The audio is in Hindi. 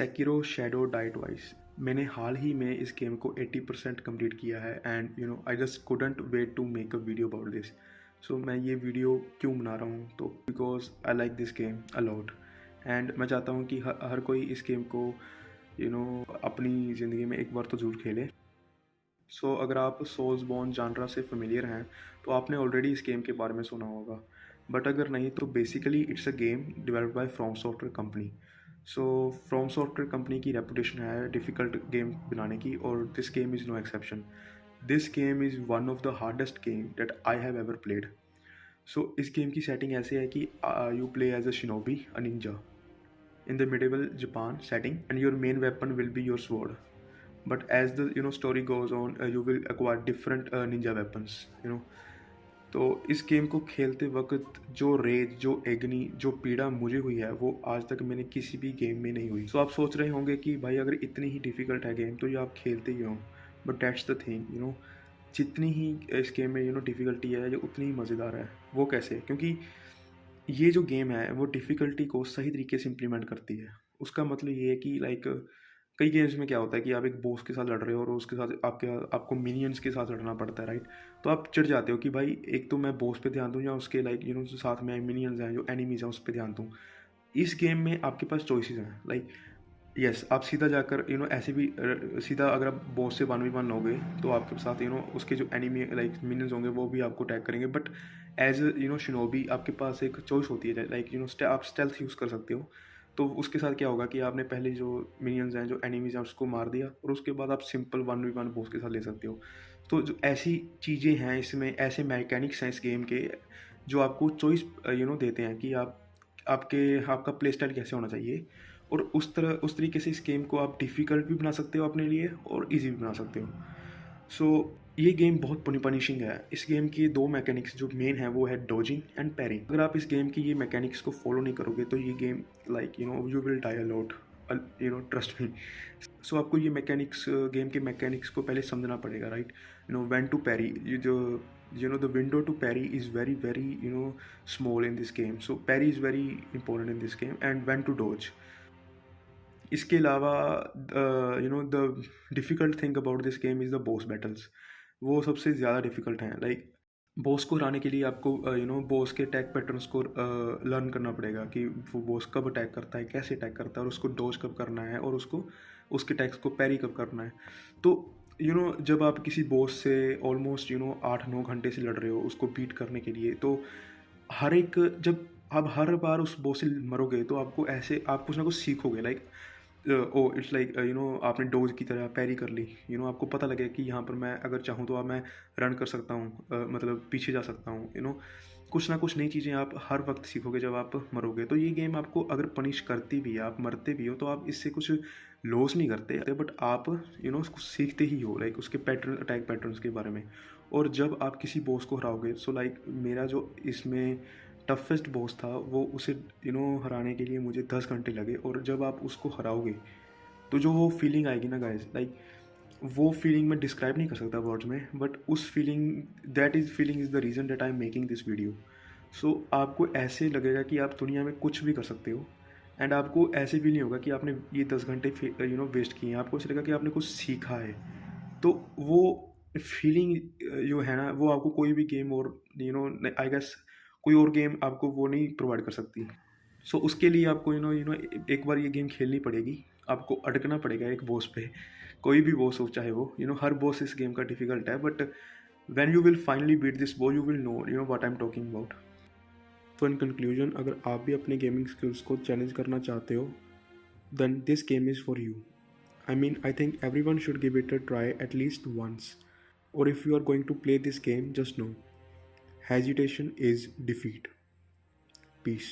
Sekiro shadow die twice. मैंने हाल ही में इस गेम को 80% कंप्लीट किया है and I just couldn't wait to make a video about this. So मैं ये वीडियो क्यों बना रहा हूँ, तो because I like this game a lot and मैं चाहता हूँ कि हर कोई इस गेम को अपनी ज़िंदगी में एक बार तो ज़रूर खेले। सो अगर आप सोल्सबॉर्न जानरा से फेमिलियर हैं तो आपने ऑलरेडी इस गेम के बारे में सुना होगा, बट अगर नहीं तो basically it's a game developed by From Software company. So From Software company की रेपुटेशन है डिफ़िकल्ट गेम बनाने की, और this game is no exception. This game is one of the hardest game that I have ever played. So इस गेम की सेटिंग ऐसे है कि you play as a shinobi, a ninja in the medieval Japan setting, and your main weapon will be your sword. But as the story goes on, you will acquire different ninja weapons. तो इस गेम को खेलते वक्त जो रेज, जो एग्नी, जो पीड़ा मुझे हुई है वो आज तक मैंने किसी भी गेम में नहीं हुई। सो आप सोच रहे होंगे कि भाई अगर इतनी ही डिफ़िकल्ट है गेम तो ये आप खेलते ही हो, बट दैट्स द थिंग, जितनी ही इस गेम में डिफ़िकल्टी है ये उतनी ही मज़ेदार है। वो कैसे? क्योंकि ये जो गेम है वो डिफ़िकल्टी को सही तरीके से इम्प्लीमेंट करती है। उसका मतलब ये है कि लाइक कई गेम्स में क्या होता है कि आप एक बॉस के साथ लड़ रहे हो और उसके साथ आपको मिनियंस के साथ लड़ना पड़ता है, राइट? तो आप चिढ़ जाते हो कि भाई एक तो मैं बॉस पे ध्यान दूँ या उसके जो साथ में मिनियंस हैं, जो एनिमीज़ हैं उस पे ध्यान दूँ। इस गेम में आपके पास चॉइसेस हैं, लाइक यस आप सीधा जाकर ऐसे भी सीधा अगर आप बॉस से 1v1 लोगे तो आपके साथ उसके जो एनिमी लाइक मिनियंस होंगे वो भी आपको अटैक करेंगे, बट एज शिनोबी आपके पास एक चॉइस होती है, लाइक आप स्टेल्थ यूज़ कर सकते हो। तो उसके साथ क्या होगा कि आपने पहले जो मिनियंस हैं, जो एनिमीज़ हैं उसको मार दिया और उसके बाद आप सिंपल 1v1 बॉस के साथ ले सकते हो। तो जो ऐसी चीज़ें हैं इसमें, ऐसे मैकेनिक्स हैं इस गेम के जो आपको चॉइस देते हैं कि आपका प्ले स्टाइल कैसे होना चाहिए, और उस तरीके से इस गेम को आप डिफ़िकल्ट भी बना सकते हो अपने लिए और ईज़ी भी बना सकते हो। सो ये गेम बहुत पनिशिंग है। इस गेम की 2 मैकेनिक्स जो मेन है वो है डॉजिंग एंड पैरिंग। अगर आप इस गेम की ये मैकेनिक्स को फॉलो नहीं करोगे तो ये game like you will die a lot, trust me. So आपको ये मैकेनिक्स, गेम के मैकेनिक्स को पहले समझना पड़ेगा, राइट? व्हेन टू पैरी, ये जो the window to parry is very very small in this game. So parry is very important in this game and when to dodge. इसके अलावा the difficult thing about this game is the boss battles. वो सबसे ज़्यादा डिफ़िकल्ट हैं। लाइक बॉस को हराने के लिए आपको बॉस के अटैक पैटर्न्स को लर्न करना पड़ेगा कि वो बॉस कब अटैक करता है, कैसे अटैक करता है और उसको डॉज कब करना है और उसके अटैक्स को पैरी कब करना है। तो जब आप किसी बॉस से ऑलमोस्ट 8-9 घंटे से लड़ रहे हो उसको बीट करने के लिए, तो जब आप हर बार उस बॉस से मरोगे तो आपको ऐसे आप कुछ ना कुछ सीखोगे, लाइक इट्स लाइक आपने डोज की तरह पैरी कर ली, आपको पता लगे कि यहाँ पर मैं अगर चाहूँ तो मैं रन कर सकता हूँ, मतलब पीछे जा सकता हूँ, कुछ ना कुछ नई चीज़ें आप हर वक्त सीखोगे जब आप मरोगे। तो ये गेम आपको अगर पनिश करती भी है, आप मरते भी हो तो आप इससे कुछ लॉस नहीं करते, बट आप उसको सीखते ही हो, लाइक उसके पैटर्न, अटैक पैटर्न्स के बारे में। और जब आप किसी बॉस को हराओगे, सो लाइक मेरा जो इसमें टफेस्ट बॉस था वो उसे हराने के लिए मुझे 10 घंटे लगे, और जब आप उसको हराओगे तो जो वो फीलिंग आएगी ना गाइस, लाइक वो फीलिंग मैं डिस्क्राइब नहीं कर सकता वर्ड्स में, बट उस feeling is the reason that I am making this video. So आपको ऐसे लगेगा कि आप दुनिया में कुछ भी कर सकते हो, एंड आपको ऐसे फील नहीं होगा कि आपने ये 10 घंटे वेस्ट किए हैं। आपको ऐसा लगेगा कि आपने कुछ सीखा है। तो वो फीलिंग जो है ना वो आपको कोई भी गेम और आई गेस कोई और गेम आपको वो नहीं प्रोवाइड कर सकती। सो उसके लिए आपको एक बार ये गेम खेलनी पड़ेगी। आपको अटकना पड़ेगा एक बॉस पे, कोई भी बॉस हो चाहे वो, हर बॉस इस गेम का डिफ़िकल्ट है, but when you will finally beat this boss you will know what I am talking about. तो इन कंक्लूजन, अगर आप भी अपने गेमिंग स्किल्स को चैलेंज करना चाहते हो then this game is for you. I mean, I think everyone should give it a try at least once. Or if you are going to play this game, just know hesitation is defeat. Peace.